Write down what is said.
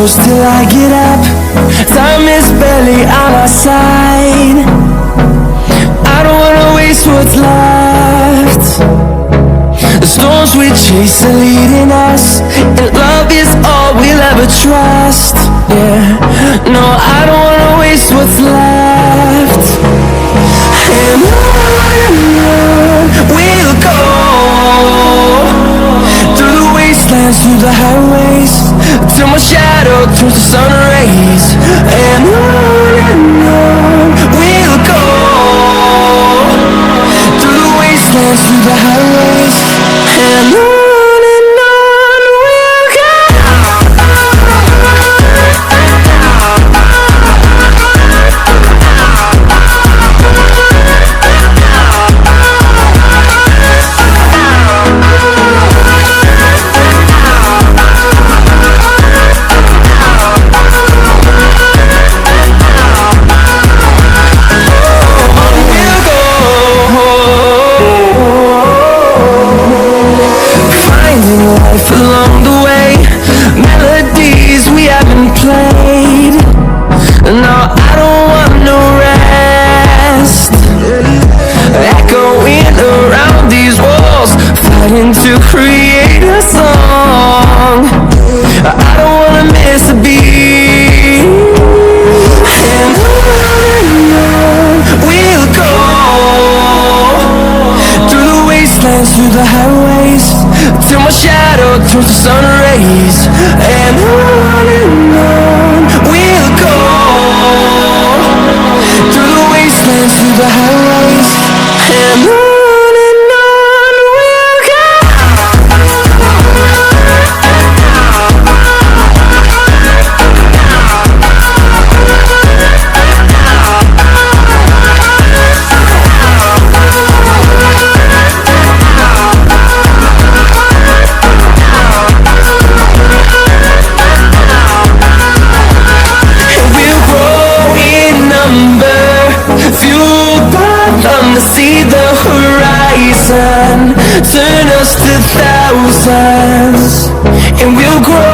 close till I get up. Time is barely on our side. I don't wanna waste what's left. The storms we chase are leading us, and love is all we'll ever trust. Yeah, no, I don't wanna waste what's left. And on we'll go, through the wastelands, through the highways, till my shadow turns to sun rays. And on we'll go, through the wastelands, through the highways, and on. Along the way, melodies we haven't played. No, I don't want no rest. Echoing around these walls, fighting to create a song. I don't wanna miss a beat. And on we'll go, through the wastelands, through the highways, till my shadow turns to sun rays. And on we'll go, through the wastelands, through the highways, and on we'll go. See the horizon, turn us to thousands, and we'll grow